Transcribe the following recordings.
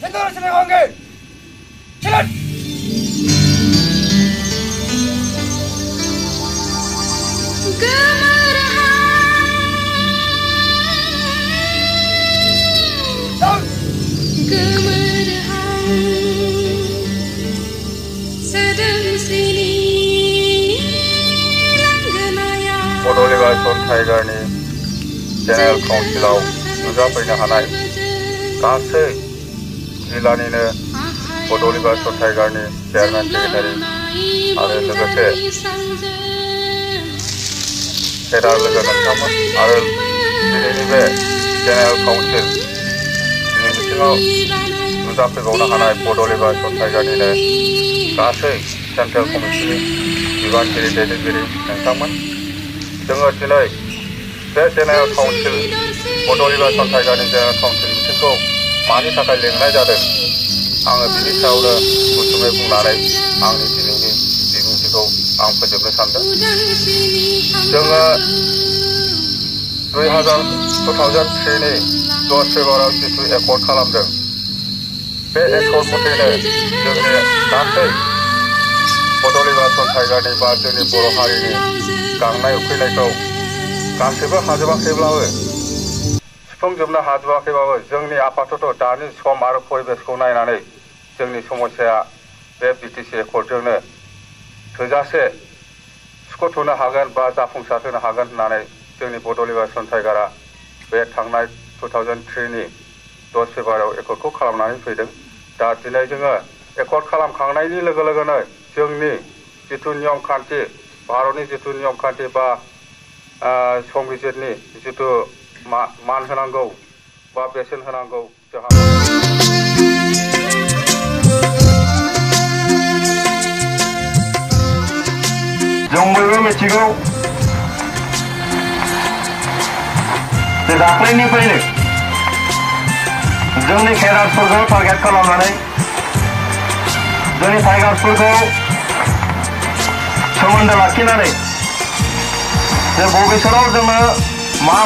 새노릇의 관계 실현! बड'लेण्ड टाइगारनि जेनेरेल काउन्सिलाव नुजाफैनो हानाय गासै जिल्लानिनो बड'लेण्ड टाइगारनि चेयारमेन सेक्रेटारि आरो लोगोसे फेडारेल लोगो नोंथांमोन आरो दिनैनि बे जेनेरेल काउन्सिलनि बिथिङाव नुजाफैबावनो हानाय बड'लेण्ड टाइगारनिनो गासै सेन्ट्रेल कमिटिनि बिबानगिरि दैदेनगिरि नोंथांमोन जोङो दिनै बे जेनेरेल काउन्सिल बड'लेण्ड टाइगारनि जेनेरेल काउन्सिल मिटिंखौ मानि थाखाय लिंनाय जादों आङो बिनि सायावनो गुसुङै बुंनानै आंनि दिनैनि बिबुंथिखौ आं फोजोबनो सानदों जोङो 2003नि 10 फेब्रुवारियाव जिथु एकर्ड खालामदों बे एकर्ड मथेनो जोंनि गासै बड'लेण्ड टाइगारनि बा जोंनि बर' हारिनि गांनाय उखैनायखौ गासैबो हाजोबाखैब्लाबो सुफुंजोबनो हाजोबाखैबाबो जोंनि आपातत दानि सम आरो परिबेसखौ नायनानै जोंनि समस्याया बे बिटिसि एकर्डजोंनो थोजासे सुख'थ'नो हागोन बा जाफुंसार होनो हागोन होननानै जोंनि बड'लेण्ड टाइगारा बे थांनाय 2003नि 10 फेब्रुवारियाव एकर्डखौ खालामनानै फैदों दा दिनै जोङो एकर्ड खालामखांनायनि लोगो लोगोनो जोंनि जिथु नियम खान्थि भारतनि जिथु नियम खान्थि बा संबिजिरनि जिथु मान होनांगौ बा बेसेन होनांगौ जोंहा जों बयबो मिथिगौ जे दाख्लैनिफ्रायनो जोंनि केडारफोरखौ टारगेट खालामनानै जोंनि टाइगार्सफोरखौ सोमोन्दो लाखिनानै जे भबिष्यताव जोङो मा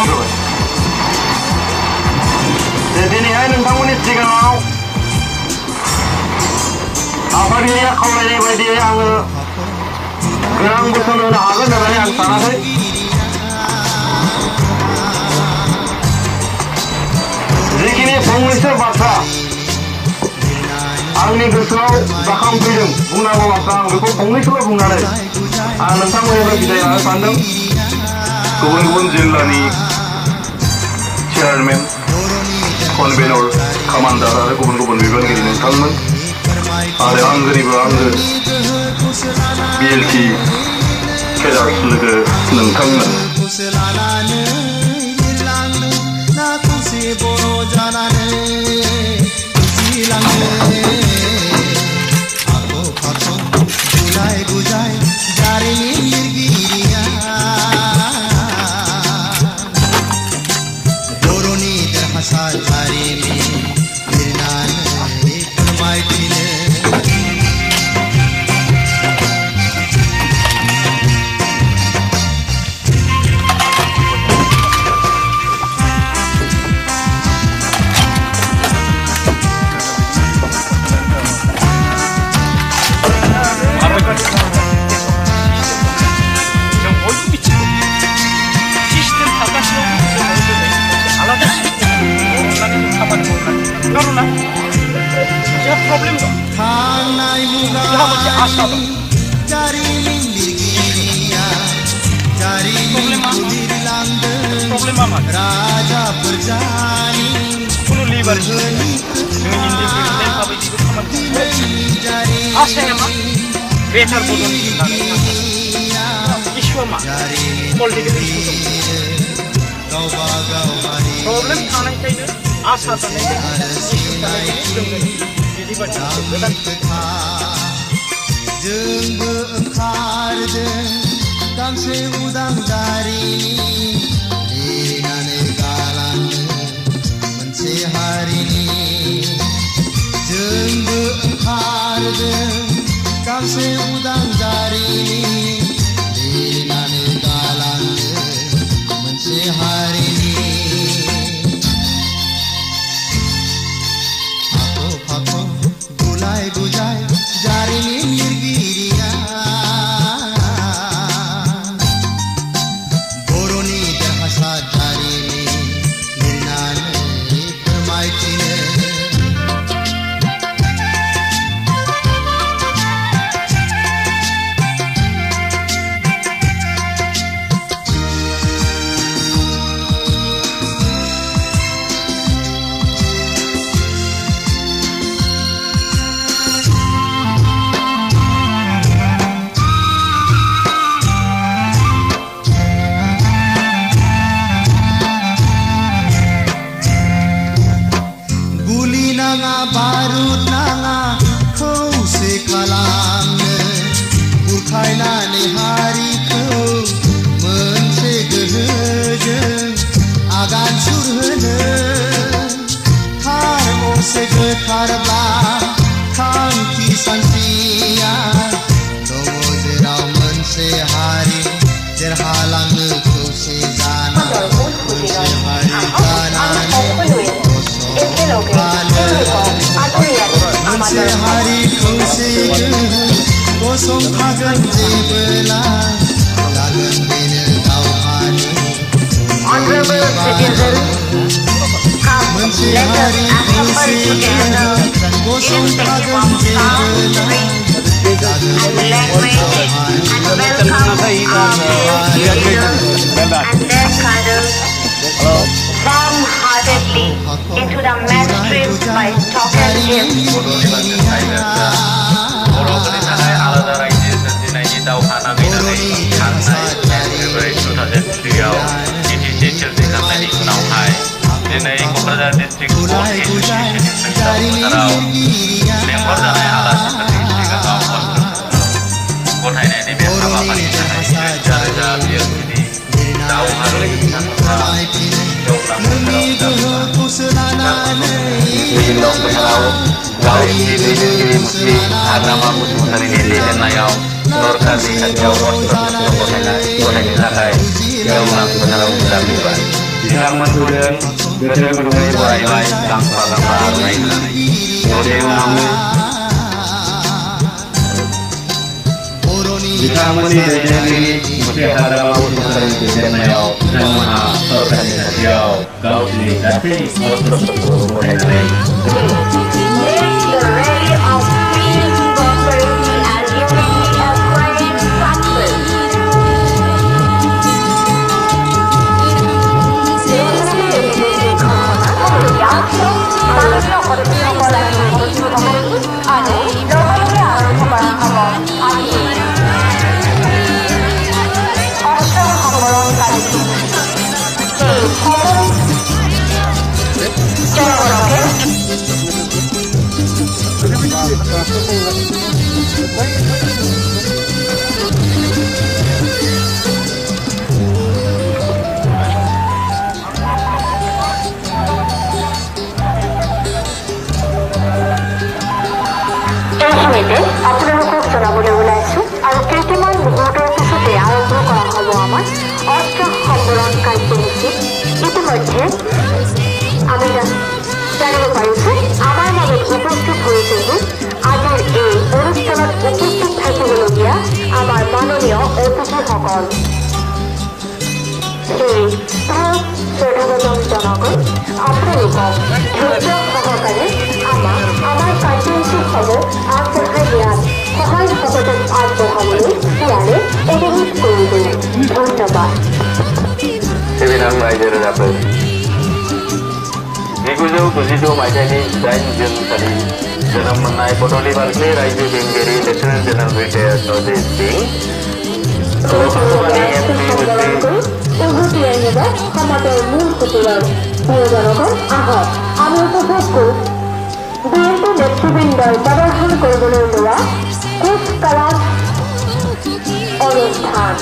जे दिनैहाय नोंथांमोननि सिगाङाव आफादगिरिया खावलायनाय बायदियै आङो गोनां बोसोन होनो हागोन होननानै आं सानाखै जिखिनि फंनैसो बाथ्रा आंनि गोसोआव जाखांफैदों बुंनांगौ बाथ्रा आं बेखौ फंनैसोल' बुंनानै आं नोंथांमोननिफ्राय बिदाय लानो सानदों गुबुन गुबुन जिल्लानि चेयारमेन कनभेनर कामान्डार आरो गुबुन गुबुन बिबानगिरि नोंथांमोन आरो आंगोनिबो आंगो बिएलटि केडार्स लोगो नोंथांमोन बेटार बदल इस्यु मा पलिटिकल इस्यु प्रब्लेम थानायखायनो आसा थानायखायनो इस्यु थानायखायनो बिदि बाथ्रा गोदान जोंबो ओंखारदों गांसे उदां जारिनि लिरनानै गालांनो मोनसे हारिनि जोंबो ओंखारदों गांसे उदां जारिनि लिरनानै गालांनो मोनसे हारिनि हारिखौ मोनसे गोहोजों आगान सुरहोनो थार गंसे गोथारब्ला थांखि सानस्रिया दङ जेराव मोनसे हारि देरहालांनो खौसे जाना मोनसे हारि जानानै गसंथानो मोनसे हारि खौसे गसंथागोन जेबोला जागोन बेनो दावहानि मोनसे हारि खौसे गसंथागोन जेबोला warm-heartedly into the mainstream by talking him. बर'फोरनि थाखाय आलादा रायजो सोरजिनायनि दावहा नांनानै थांनाय फेब्रुवारि 2003आव DTC सोरजिखांनायनि उनावहाय दिनै क'क्राझार डिस्ट्रिक्ट स्पर्ट्स एस'सिएशननि फोथाराव लेंहरजानाय आलासिफोरनि सिगाङाव गथायनायनि बे हाबाफारिनि थाखाय रोजा रोजा बिएलसिनि दावहारुनि बिथांमोनहा गेवलां फोथाराव गावनि दैदेनगिरि मुख्रि हाग्रामा बसुमतारीनि दैदेननायाव सरकारनि खाथियाव अस्त्र गथायनो थाखाय गेवलां फोथाराव नुजाफैबाय बिथांमोनखौजों गोसो गुदुङै बरायबाय गांफा गांफा आर'नाइ होनानै दसे उनावनो बिथांमोननि दैदेनगिरि मुख्रि हाग्रामा बसुमतारीनि दैदेननायाव बिथांमोनहा सरकारनि खाथियाव गावसिनि गासै अस्त्रफोरखौ गथायनानै আপোনালোকক জনাবলৈ ওলাইছো আৰু কেইটামান মুহূৰ্তৰ পিছতে আৰম্ভ কৰা হ'ব আমাৰ অস্ত্ৰ সম্বৰণ কাৰ্যসূচী। ইতিমধ্যে আমি জানিব পাৰিছো আমাৰ মাজত উপস্থিত হৈছে যে আজিৰ এই অনুষ্ঠানত উপস্থিত থাকিবলগীয়া আমাৰ মাননীয় অতিথিসকল। সেই শ্ৰদ্ধাভাজন জনাকৈ আপোনালোকক ধৈৰ্য সহকাৰে আমাৰ কাৰ্যসূচীসমূহ আগবঢ়াই দিয়াত সহায় সহযোগ আগবঢ়াবলৈ ইয়াৰে অনুৰোধ কৰিলোঁ। ধন্যবাদ। सिबिनां रायजो राजाफोर 1992 मायथाइनि 8 जुन खालि जोनोम मोननाय बड'लेण्ड बारक्ले रायजो बेंगिरि लेफ्टिनेन्ट जेनेरेल रिटायार्ड नरजित सिं लोकसभानि एमपि সমাজৰ মূল সুতিৰৰ প্ৰিয় জনগণ, আহক আমি উপভোগ কৰোঁ বিএনপি নেতৃবৃন্দই প্ৰদৰ্শন কৰিবলৈ লোৱা কুচকাৱাজ অনুষ্ঠান।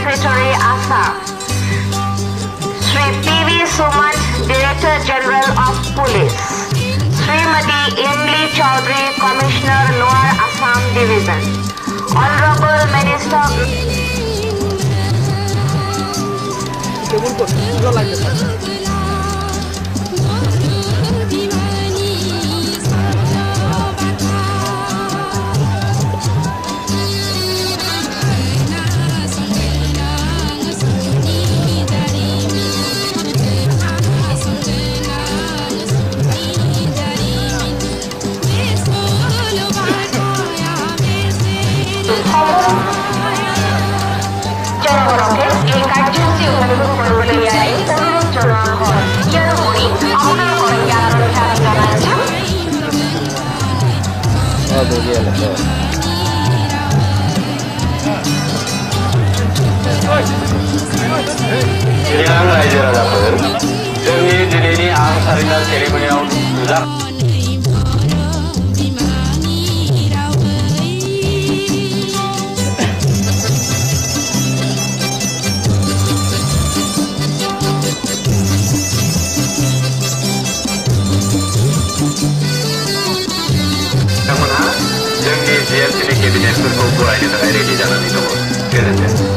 Secretary Assam, Sri P.V. Suman, Director General of Police, Srimati Imli Chaudhary, Commissioner Lower Assam Division, Honorable Minister. Siang Raja Rajaper, जोंनि दिनैनि आं सारिनाल सेरेमनियाव जोंनि जिएमसिनि केबिनेटफोरखौ बरायनो थाखाय रेडि जानानै दङ। गोजोनथों।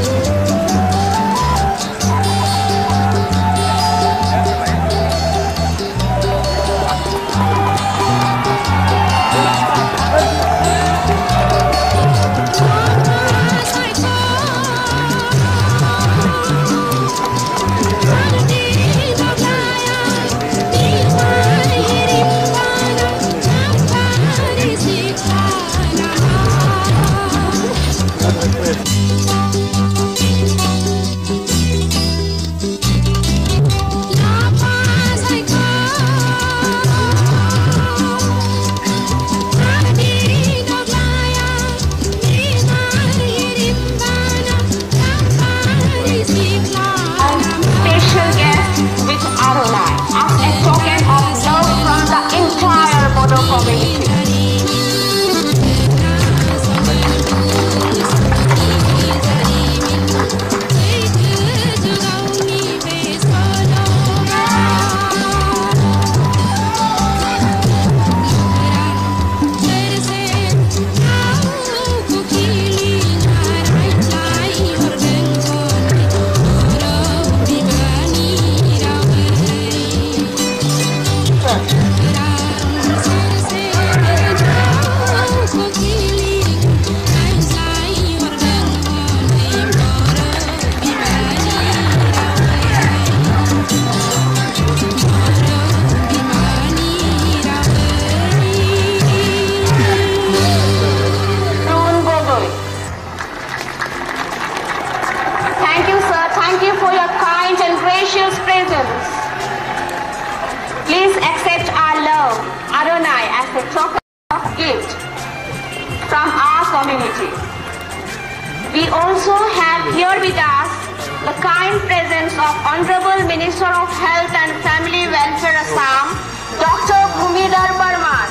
Please accept our love, Adonai, as a token of gift from our community. We also have here with us the kind presence of Honorable Minister of Health and Family Welfare Assam, Dr. Bhumidhar Barman.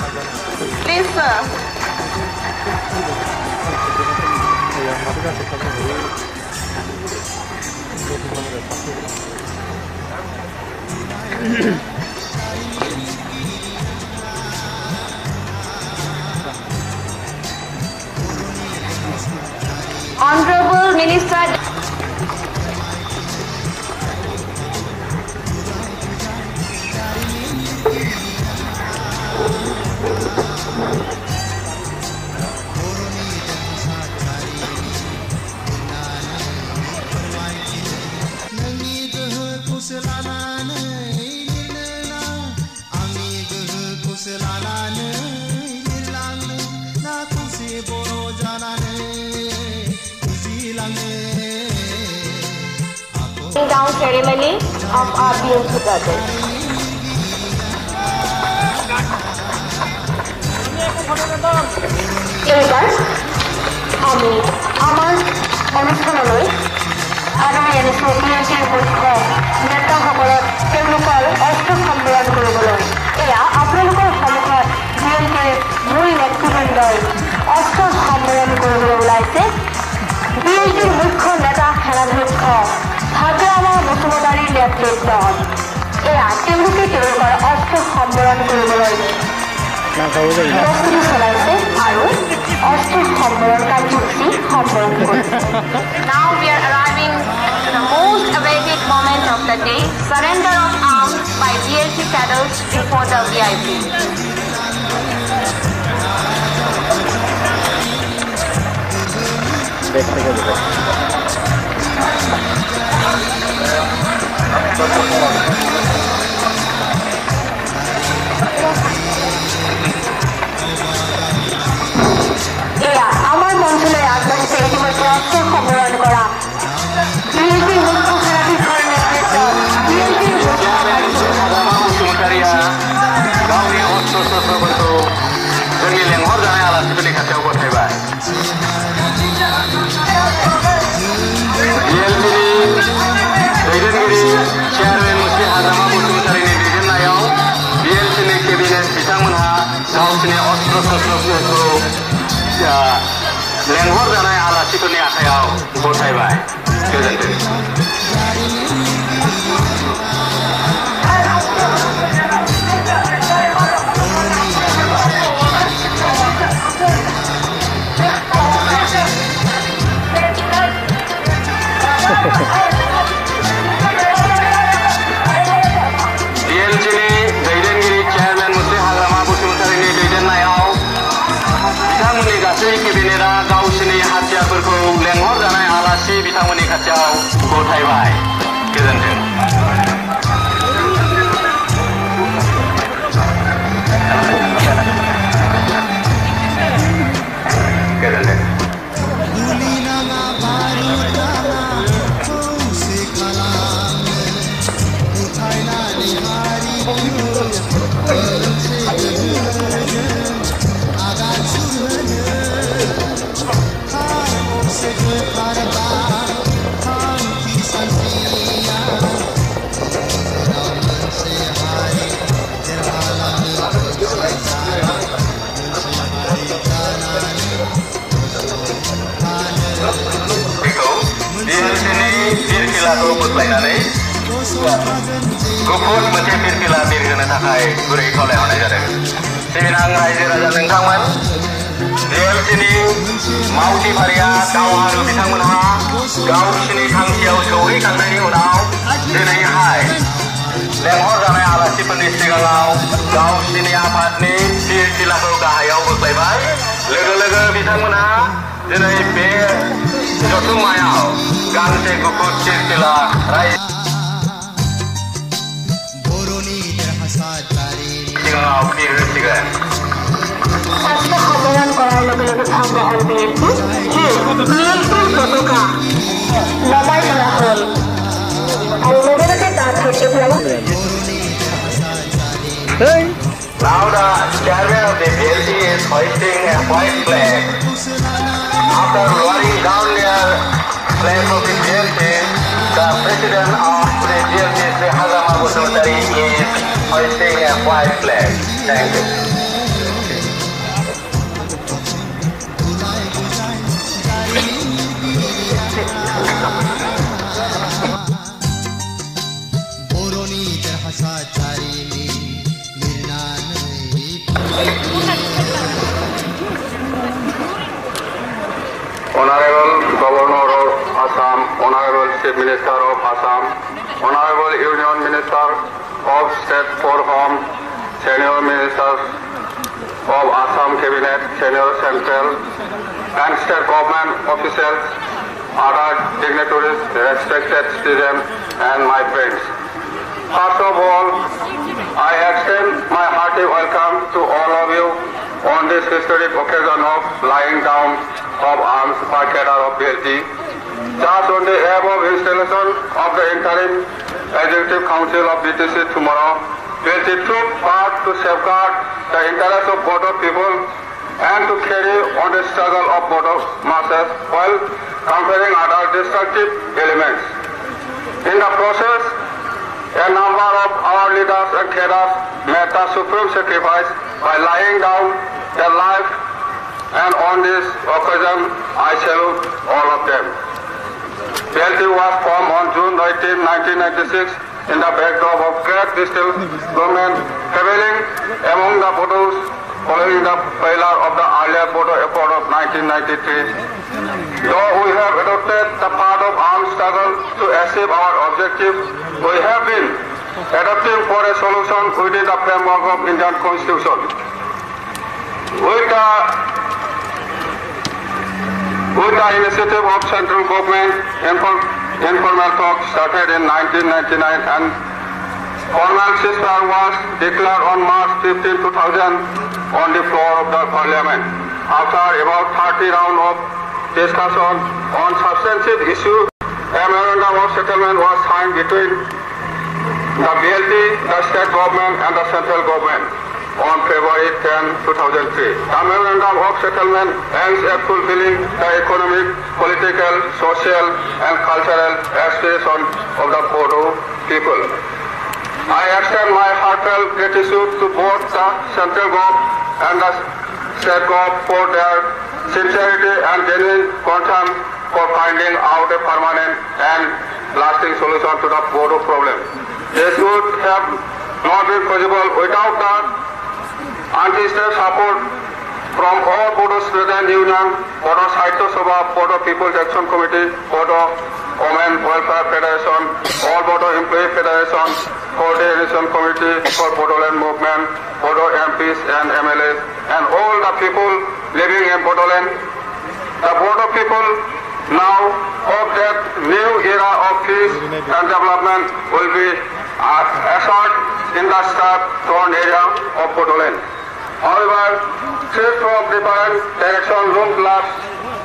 Please, sir. Honorable Minister. Down ceremony of our BNC brothers. এবার আমি আমার অনুষ্ঠানলৈ আৰু বিএনচিৰ মুখ্য নেতাসকলক তেওঁলোকৰ অস্ত্ৰ সম্মেলন কৰিবলৈ এয়া আপোনালোকৰ সন্মুখত বিএনচিৰ মূল নেতৃবৃন্দই অস্ত্ৰ সম্মেলন কৰিবলৈ ওলাইছে। বিএনচিৰ মুখ্য নেতা সেনাধ্যক্ষ যাত্ৰীৰ দল এয়া তেওঁলোকে তেওঁলোকৰ অস্ত্ৰ সম্বৰণ কৰিবলৈ প্ৰস্তুতি চলাইছে আৰু অস্ত্ৰ সম্বৰণ কাৰ্যসূচী সম্পন্ন কৰিছে। Now we are arriving at the most awaited moment of the day, surrender of arms by GLC cadets before the VIP. এয়া আমাৰ মঞ্চলৈ আগবাঢ়িছে ইতিমধ্যে অস্ত্ৰ সম্বৰণ কৰা বিএলপিৰ মুখ্য সেনাধ্যক্ষৰ নেতৃত্বত বিএলপিৰ बसुमतारिया गावनि अस्त्र शस्त्रफोरखौ जोंनि लेंहरजानाय आलासिफोरनि खाथियाव गथायबाय। बिएलपिनि दैदेनगिरि चेयारमेन मुस्रि हाग्रामा बसुमतारिनि दैदेननायाव बिएलपिनि केबिनेट बिथांमोनहा गावसोरनि अस्त्र शस्त्रफोरखौ लेंहरजानाय आलासिफोरनि आखायाव गथायबाय। गोजोन्थों। DLCनि दैदेनगिरि चेयारमेन मुस्रि हाग्रामा बसुमतारिनि दैदेननायाव बिथांमोननि गासै केबिनेटआ गावसोरनि हाथियारफोरखौ लेंहरजानाय आलासि बिथांमोननि खाथियाव गथायबाय। गोजोन्थों। बिरखिलाखौ बोख्लायनानै गुफुर मोनसे बिरखिला बिरहोनो थाखाय गुरै खावलायहरनाय जादों। सिबिनां रायजो राजा नोंथांमोन, DLCनि मावथि फारिया दावहारु बिथांमोनहा गावसिनि थांखियाव सौहैखांनायनि उनाव दिनैहाय लेंहरजानाय आलासिफोरनि सिगाङाव गावसिनि आफादनि बिरखिलाखौ गाहायाव बोख्लायबाय। लोगो लोगो बिथांमोनहा दिनै बे जथुम्मायाव गांसे गुफुर बिरखिला सिगाङाव बिरहोसिगोन। অস্ত্ৰ সম্বৰণ কৰাৰ লগে লগে ভংগ হ'ল বিএলপি বিএলপিৰ পতাকা নমাই ধৰা হ'ল আৰু লগে লগে তাত Now the chairman of the BLP is hoisting a white flag. After lowering down their flag of the BLP, the president of the BLP, Sri Hagrama Bosumtari, is hoisting a white flag. Thank you. Honorable Governor of Assam, Honorable Chief Minister of Assam, Honorable Union Minister of State for Home, Senior Ministers of Assam Cabinet, Senior Central and State Government officials, other dignitaries, respected citizens and my friends. First of all, I extend my hearty welcome to all of you on this historic occasion of laying down of arms by cadre of BLP. Just on the eve of installation of the interim Executive Council of BTC tomorrow, BLP took part to safeguard the interests of Bodo people and to carry on the struggle of Bodo masses while countering other destructive elements. In the process, a number of our leaders and cadres made the supreme sacrifice by laying down their life, and on this occasion I salute all of them. BLP was formed on June 19, 1996 in the backdrop of great disagreement prevailing among the Bodos following the failure of the earlier Bodo Accord of 1993. Though we have adopted the path of armed struggle to achieve our objective, we have been adapting for a solution within the framework of Indian Constitution. With the initiative of central government, informal talks started in 1999 and formal ceasefire was declared on March 15, 2000 on the floor of the parliament. After about 30 rounds of discussion on substantive issues, a memorandum of settlement was signed between the BLT, the state government and the central government on February 10, 2003. The memorandum of settlement aims at fulfilling the economic, political, social and cultural aspirations of the Bodo people. I extend my heartfelt gratitude to both the central government and the state government for their sincerity and genuine concern for finding out a permanent and lasting solution to the Bodo problem. This would have not been possible without the anti-state support from all Bodo Student Union, Bodo Sahitya Sabha, Bodo People's Action Committee, Bodo Women Welfare Federation, all Bodo Employee Federation, Coordination Committee for Bodoland Movement, Bodo MPs and MLAs, and all the people living in Bodoland. The Bodo people now hope that new era of peace and development will be assured in the state-owned area of Bodoland. However, threats from different directions looms large.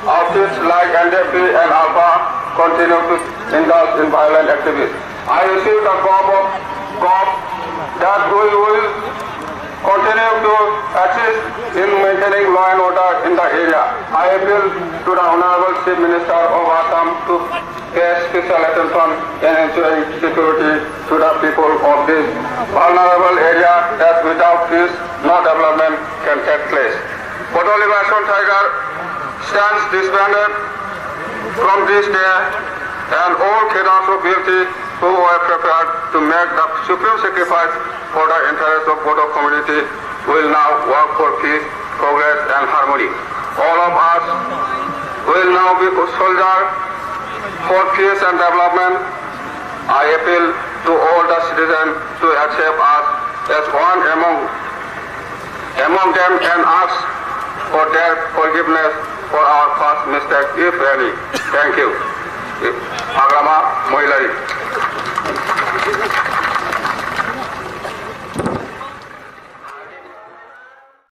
Outfits like NDP and Alpha continue to indulge in violent activities. I received a call that we will continue to assist in maintaining law and order in the area. I appeal to the Honorable Chief Minister of Assam to pay special attention in ensuring security to the people of this vulnerable area, that without peace, no development can take place. Bodo Liberation Tiger stands disbanded from this day, and all cadres of BLT who were prepared to make the supreme sacrifice for the interest of Bodo community will now work for peace, progress and harmony. All of us will now be soldiers for peace and development. I appeal to all the citizens to accept us as one among them and ask for their forgiveness for our past mistakes, if any. Thank you. Agrama Moilari.